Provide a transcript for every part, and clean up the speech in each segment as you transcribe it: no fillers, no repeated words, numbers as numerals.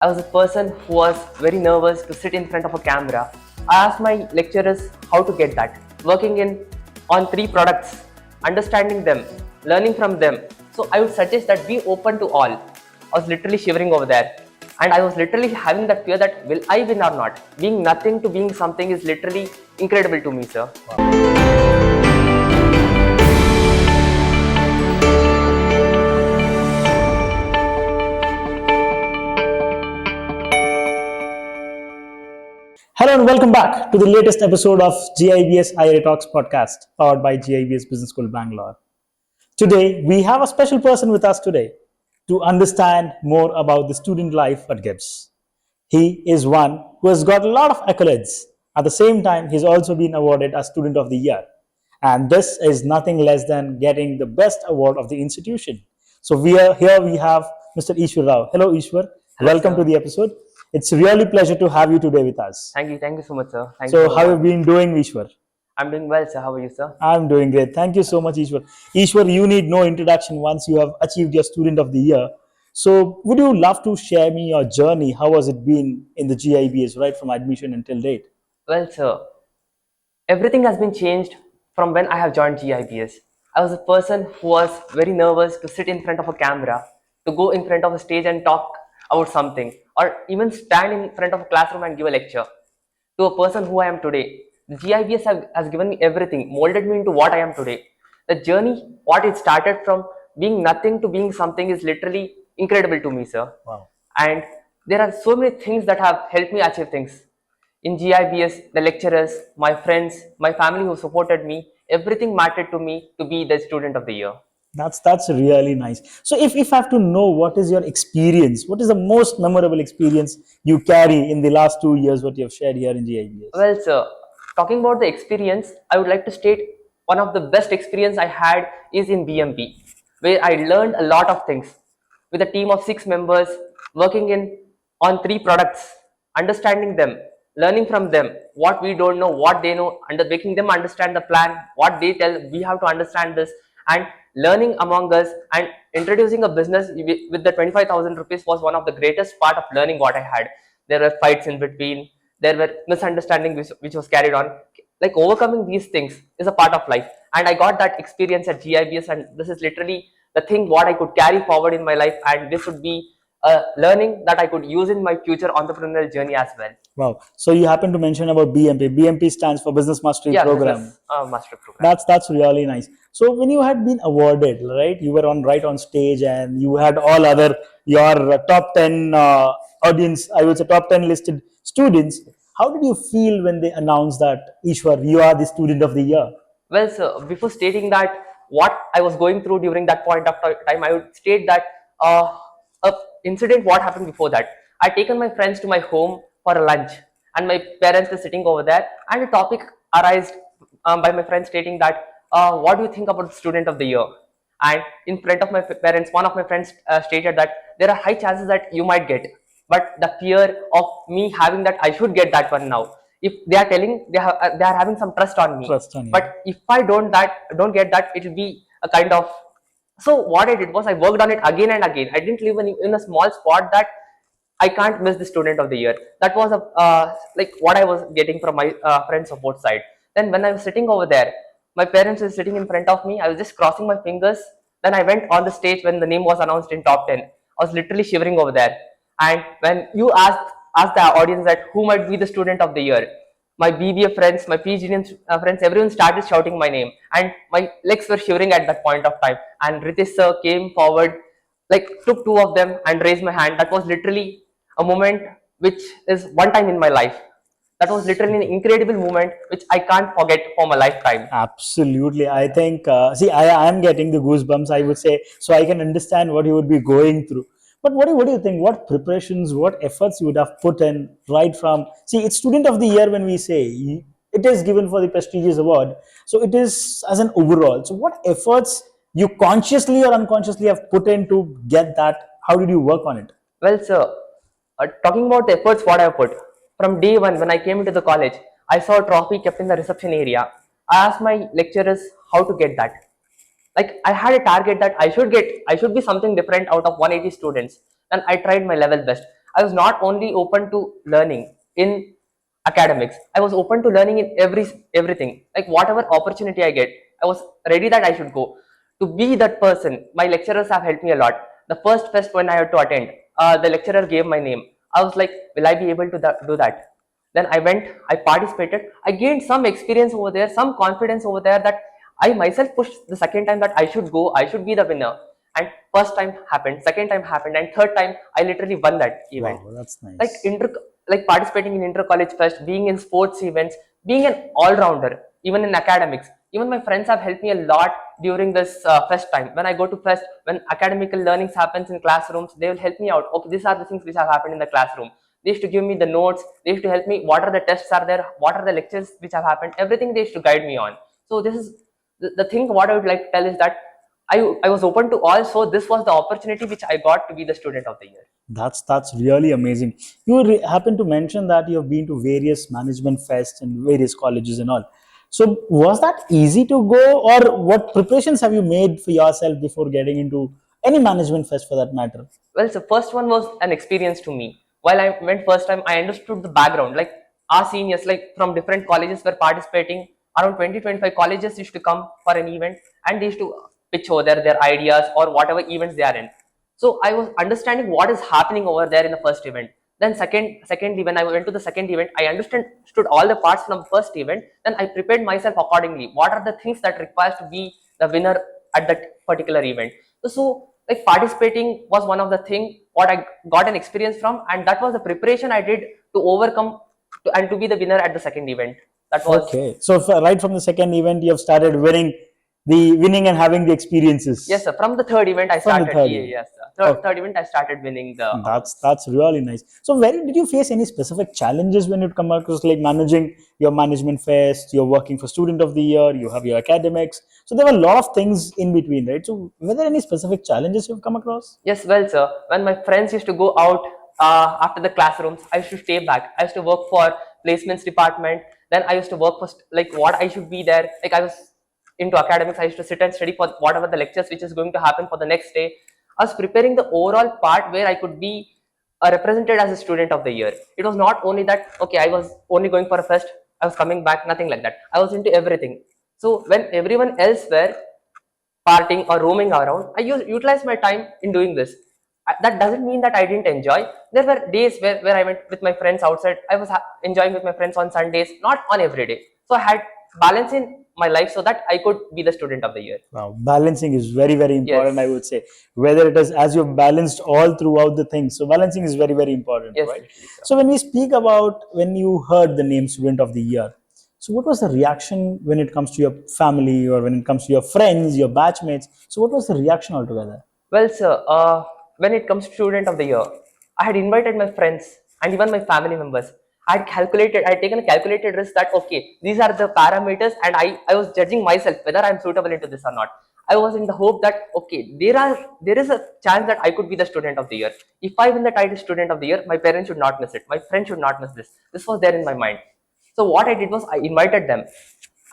I was a person who was very nervous to sit in front of a camera. I asked my lecturers how to get that. Working in on 3 products, understanding them, learning from them. So I would suggest that be open to all. I was literally shivering over there. And I was literally having that fear that will I win or not. Being nothing to being something is literally incredible to me, sir. Hello and welcome back to the latest episode of GIBS iretalks podcast powered by GIBS Business School Bangalore. Today we have a special person with us today to understand more about the student life at GIBS. He is one who has got a lot of accolades. At the same time, he's also been awarded as Student of the Year. And this is nothing less than getting the best award of the institution. So we have Mr. Eshwar Rao. Hello Eshwar. Hello, Welcome sir. to the episode. It's really pleasure to have you today with us. Thank you so much, sir. Thank you So so how have much. you been doing, Eshwar? I'm doing well, sir. How are you, sir? I'm doing great. Thank you so much, Eshwar. Eshwar, you need no introduction once you have achieved your Student of the Year. So would you love to share me your journey? How has it been in the GIBS right from admission until date? Well, sir, everything has been changed from when I have joined GIBS. I was a person who was very nervous to sit in front of a camera, to go in front of a stage and talk about something, or even stand in front of a classroom and give a lecture. To a person who I am today, the GIBS has given me everything, molded me into what I am today. The journey, what it started from being nothing to being something is literally incredible to me, sir. Wow. And there are so many things that have helped me achieve things. In GIBS, the lecturers, my friends, my family who supported me, everything mattered to me to be the Student of the Year. That's really nice. So if I have to know what is your experience, what is the most memorable experience you carry in the last 2 years, what you have shared here in GIBS? Well, sir, talking about the experience, I would like to state one of the best experience I had is in BMP, where I learned a lot of things with a team of 6 members working in on 3 products, understanding them, learning from them, what we don't know, what they know, and making them understand the plan, what they tell, we have to understand this, and learning among us and introducing a business with the 25,000 rupees was one of the greatest part of learning what I had. There were fights in between, there were misunderstandings which was carried on. Like overcoming these things is a part of life, and I got that experience at GIBS, and this is literally the thing what I could carry forward in my life, and this would be a learning that I could use in my future entrepreneurial journey as well. Wow. So you happen to mention about BMP. BMP stands for Business Mastery Yeah, Program. business master program. That's really nice. So when you had been awarded, right, you were on stage and you had all other your top 10 audience, I would say top 10 listed students. How did you feel when they announced that Ishwar, you are the Student of the Year? Well, sir, before stating that what I was going through during that point of time, I would state that a incident what happened before that. I taken my friends to my home for a lunch, and my parents were sitting over there, and a topic arised by my friends stating that what do you think about Student of the Year? And in front of my parents, one of my friends stated that there are high chances that you might get, but the fear of me having that I should get that one now. If they are telling they are having some trust on me, Trust on you. but if I don't get that, it will be a kind of. So what I did was I worked on it again and again. I didn't live in a small spot that I can't miss the Student of the Year. That was a like what I was getting from my friend support side. Then when I was sitting over there, my parents were sitting in front of me. I was just crossing my fingers. Then I went on the stage when the name was announced in top 10. I was literally shivering over there. And when you asked the audience that who might be the Student of the Year, my BBA friends, my PGDM friends, everyone started shouting my name, and my legs were shivering at that point of time. And Ritesh sir came forward, like took 2 of them and raised my hand. That was literally a moment which is one time in my life. That was literally an incredible moment which I can't forget for my lifetime. Absolutely. I think, see, I am getting the goosebumps, I would say, so I can understand what you would be going through. But what do you think? What preparations, what efforts you would have put in right from, see, it's Student of the Year when we say it is given for the prestigious award. So it is as an overall. So what efforts you consciously or unconsciously have put in to get that? How did you work on it? Well, sir, talking about the efforts what I have put, from day one when I came into the college, I saw a trophy kept in the reception area. I asked my lecturers how to get that. Like I had a target that I should be something different out of 180 students, and I tried my level best. I was not only open to learning in academics, I was open to learning in everything. Like whatever opportunity I get, I was ready that I should go. To be that person, my lecturers have helped me a lot. The first fest when I had to attend, the lecturer gave my name. I was like, will I be able to do that? Then I went, I participated, I gained some experience over there, some confidence over there, that I myself pushed the second time that I should go, I should be the winner. And first time happened, second time happened, and third time I literally won that event. Wow, that's Like nice. like participating in inter college fest, being in sports events, being an all rounder, even in academics. Even my friends have helped me a lot during this fest time. When I go to fest, when academical learnings happens in classrooms, they will help me out. Okay, these are the things which have happened in the classroom. They used to give me the notes. They used to help me. What are the tests are there? What are the lectures which have happened? Everything they used to guide me on. So this is the thing. What I would like to tell is that I was open to all. So this was the opportunity which I got to be the student of the year. That's really amazing. You happen to mention that you have been to various management fests and various colleges and all. So was that easy to go, or what preparations have you made for yourself before getting into any management fest for that matter? Well, so first one was an experience to me. While I went first time, I understood the background. Like our seniors, like from different colleges were participating. Around 20-25 colleges used to come for an event, and they used to pitch over there their ideas or whatever events they are in. So I was understanding what is happening over there in the first event. Then secondly, when I went to the second event, I understood all the parts from the first event. Then I prepared myself accordingly. What are the things that requires to be the winner at that particular event? So like participating was one of the thing what I got an experience from, and that was the preparation I did to overcome and to be the winner at the second event. That was. Okay, so right from the second event, you have started winning and having the experiences. Yes, sir. From the third event, I From the started. third Yeah, event. yes, sir. Okay. Third event, I started winning the That's awards. that's really nice. So, where did you face any specific challenges when it comes across like managing your management fest? You're working for Student of the Year. You have your academics. So there were a lot of things in between, right? So, were there any specific challenges you've come across? Yes, well, sir. When my friends used to go out after the classrooms, I used to stay back. I used to work for placements department. Then I used to work for like what I should be there. Like I was into academics. I used to sit and study for whatever the lectures which is going to happen for the next day. I was preparing the overall part where I could be represented as a student of the year. It was not only that, okay, I was only going for a fest, I was coming back, nothing like that. I was into everything. So when everyone else were partying or roaming around, I utilized my time in doing this. That doesn't mean that I didn't enjoy. There were days where I went with my friends outside. I was enjoying with my friends on Sundays, not on every day. So I had balance in my life so that I could be the student of the year. Wow, balancing is very, very important, Yes. I would say. Whether it is as you've balanced all throughout the things. So, balancing is very, very important, Yes, right? literally, sir. So, when we speak about when you heard the name Student of the Year, so what was the reaction when it comes to your family or when it comes to your friends, your batchmates? So, what was the reaction altogether? Well, sir, when it comes to student of the year, I had invited my friends and even my family members. I had taken a calculated risk that okay, these are the parameters, and I was judging myself whether I'm suitable into this or not. I was in the hope that okay, there is a chance that I could be the student of the year. If I win the title student of the year, my parents should not miss it. My friends should not miss this. This was there in my mind. So what I did was I invited them,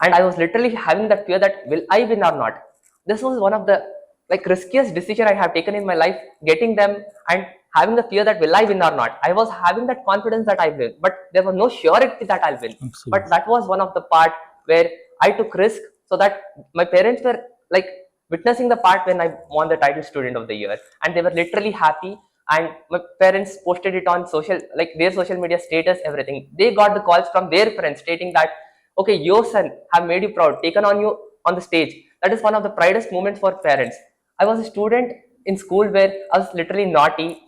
and I was literally having that fear that will I win or not. This was one of the like riskiest decision I have taken in my life, getting them and having the fear that will I win or not. I was having that confidence that I will, but there was no surety that I'll win. But Absolutely. that was one of the part where I took risk so that my parents were like witnessing the part when I won the title student of the year, and they were literally happy. And my parents posted it on social, like their social media status, everything. They got the calls from their friends stating that okay, your son have made you proud, taken on you on the stage. That is one of the proudest moments for parents. I was a student in school where I was literally naughty.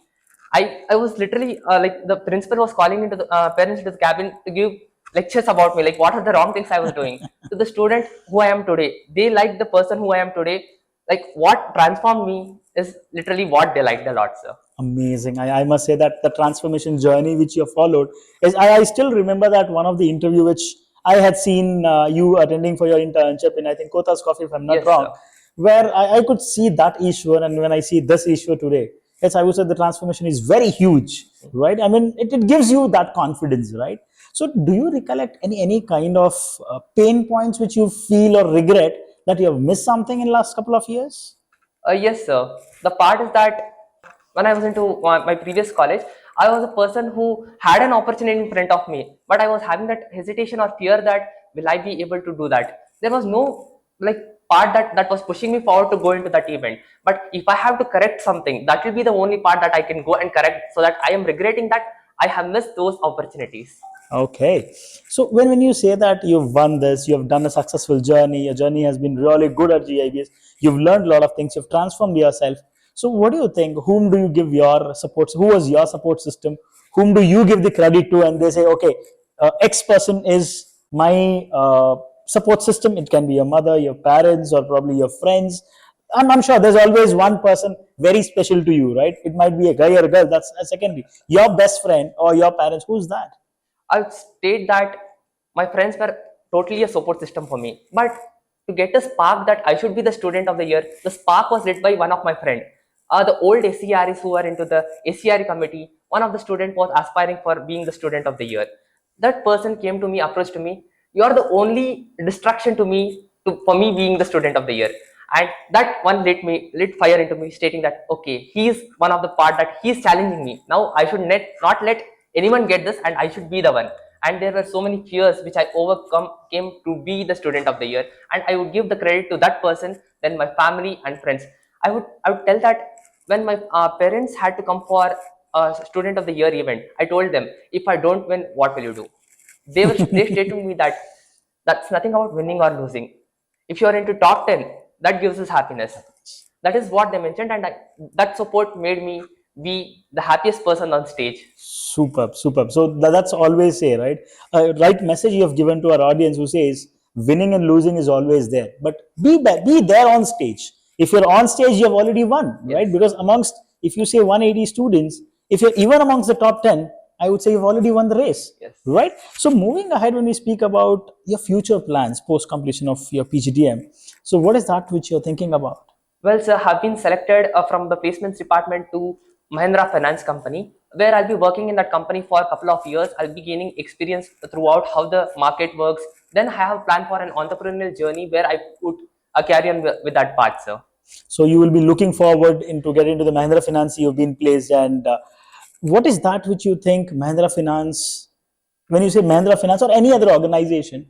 I was literally like the principal was calling into the parents into the cabin to give lectures about me, like what are the wrong things I was doing. To the student who I am today, they like the person who I am today. Like what transformed me is literally what they liked a lot, sir. Amazing. I must say that the transformation journey which you have followed is, I still remember that one of the interview which I had seen you attending for your internship in, I think, Kota's Coffee, if I'm not Yes, sir. wrong, where I could see that Eshwar, and when I see this Eshwar today, yes, I would say the transformation is very huge, right? I mean, it gives you that confidence, right? So, do you recollect any kind of pain points which you feel or regret that you have missed something in last couple of years? Yes, sir. The part is that when I was into my previous college, I was a person who had an opportunity in front of me, but I was having that hesitation or fear that will I be able to do that. There was no like part that was pushing me forward to go into that event. But if I have to correct something, that will be the only part that I can go and correct, so that I am regretting that I have missed those opportunities. Okay. So when you say that you've won this, you have done a successful journey, your journey has been really good at GIBS, you've learned a lot of things, you've transformed yourself. So what do you think? Whom do you give your support? Who was your support system? Whom do you give the credit to? And they say, okay, X person is my support system. It can be your mother, your parents, or probably your friends. I'm sure there's always one person very special to you, right? It might be a guy or a girl. That's a secondary. Your best friend or your parents. Who's that? I would state that my friends were totally a support system for me. But to get a spark that I should be the student of the year, the spark was lit by one of my friend. The old ACREs who were into the ACRE committee, one of the student was aspiring for being the student of the year. That person came to me, approached to me, you are the only distraction to me for me being the student of the year. And that one lit fire into me, stating that okay, he is one of the part that he is challenging me. Now I should not let anyone get this, and I should be the one. And there were so many fears which I overcome came to be the student of the year, and I would give the credit to that person, then my family and friends. I would tell that when my parents had to come for a student of the year event, I told them, if I don't win, what will you do? They stated to me that that's nothing about winning or losing. If you are into top 10, that gives us happiness. That is what they mentioned, and that support made me be the happiest person on stage. Superb, superb. So that's always say, right? Right message you have given to our audience who says winning and losing is always there, but be there on stage. If you're on stage, you have already won, right? Yes. Because amongst, if you say 180 students, if you're even amongst the top 10, I would say you've already won the race, Yes. right? So moving ahead, when we speak about your future plans post completion of your PGDM, so what is that which you're thinking about? Well, sir, have been selected from the placements department to Mahindra Finance Company, where I'll be working in that company for a couple of years. I'll be gaining experience throughout how the market works. Then I have a plan for an entrepreneurial journey where I put a carry on with that path, sir. So you will be looking forward into get into the Mahindra Finance. You've been placed, and what is that which you think Mahindra Finance? When you say Mahindra Finance or any other organization,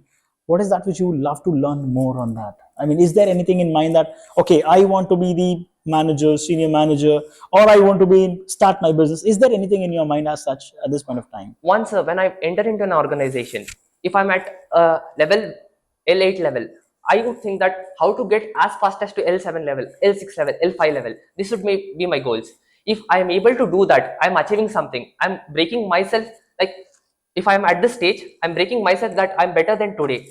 what is that which you would love to learn more on that? I mean, is there anything in mind that okay, I want to be the manager, senior manager, or I want to be start my business? Is there anything in your mind as such at this point of time? Once, when I enter into an organization, if I'm at level L8 level, I would think that how to get as fast as to L7 level, L6 level, L5 level. This would be my goals. If I am able to do that, I'm achieving something. I'm breaking myself. Like if I'm at this stage, I'm breaking myself that I'm better than today.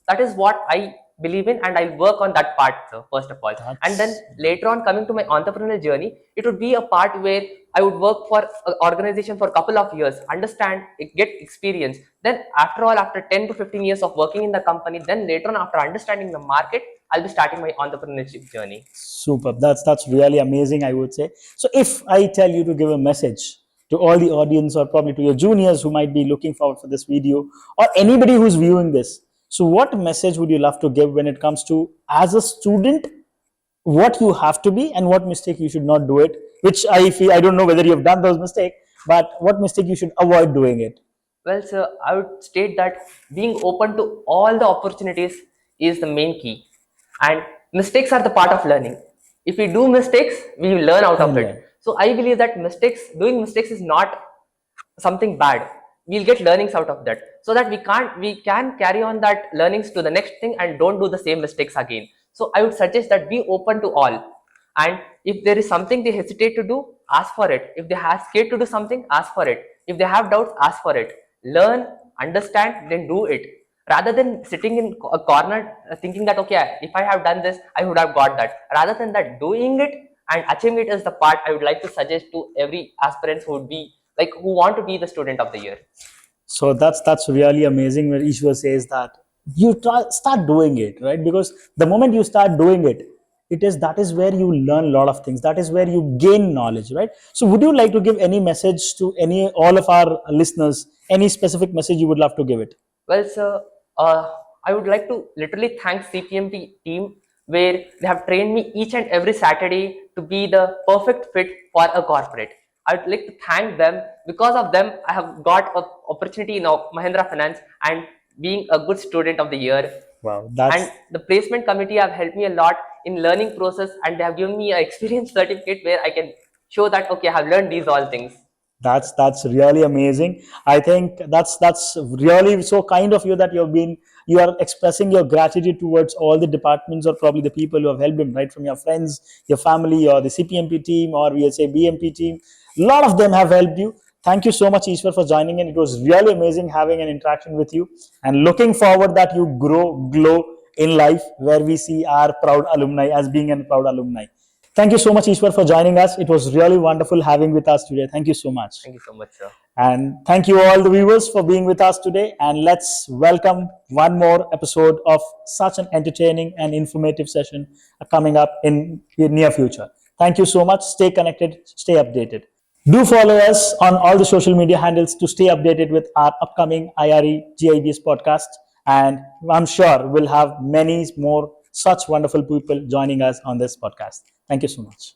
That is what I believe in, and I'll work on that part, sir, first of all. And then later on, coming to my entrepreneurial journey, it would be a part where I would work for an organization for a couple of years, understand, get experience. Then after all, after 10 to 15 years of working in the company, then later on, after understanding the market, I'll be starting my entrepreneurship journey. Superb. That's really amazing, I would say. So if I tell you to give a message to all the audience or probably to your juniors who might be looking forward for this video or anybody who's viewing this, so what message would you love to give when it comes to as a student, what you have to be and what mistake you should not do it, which I feel, I don't know whether you've done those mistakes, but what mistake you should avoid doing it? Well, sir, I would state that being open to all the opportunities is the main key. And mistakes are the part of learning. If we do mistakes, we will learn out of it. So I believe that doing mistakes is not something bad. We'll get learnings out of that, so that we can carry on that learnings to the next thing and don't do the same mistakes again. So I would suggest that be open to all. And if there is something they hesitate to do, ask for it. If they are scared to do something, ask for it. If they have doubts, ask for it. Learn, understand, then do it. Rather than sitting in a corner thinking that okay, if I have done this, I would have got that. Rather than that, doing it and achieving it is the part I would like to suggest to every aspirant who would be like who want to be the student of the year. So that's really amazing when Eshwar says that you start doing it, right? Because the moment you start doing it, that is where you learn a lot of things. That is where you gain knowledge, right? So would you like to give any message to all of our listeners? Any specific message you would love to give it? Well, sir, I would like to literally thank CPMP team, where they have trained me each and every Saturday to be the perfect fit for a corporate. I'd like to thank them. Because of them, I have got an opportunity in Mahindra Finance and being a good student of the year. Wow, And the placement committee have helped me a lot in learning process, and they have given me an experience certificate where I can show that okay, I have learned these all things. that's really amazing. I think that's really so kind of you that you are expressing your gratitude towards all the departments or probably the people who have helped him, right? From your friends, your family, or the CPMP team, or we'll say BMP team. A lot of them have helped you. Thank you so much, Eshwar, for joining in. It was really amazing having an interaction with you, and looking forward that you glow in life, where we see our proud alumni as being a proud alumni. Thank you so much, Eshwar, for joining us. It was really wonderful having with us today. Thank you so much. Thank you so much, sir. And thank you all the viewers for being with us today. And let's welcome one more episode of such an entertaining and informative session coming up in the near future. Thank you so much. Stay connected, stay updated. Do follow us on all the social media handles to stay updated with our upcoming IRE GIBS podcast. And I'm sure we'll have many more such wonderful people joining us on this podcast. Thank you so much.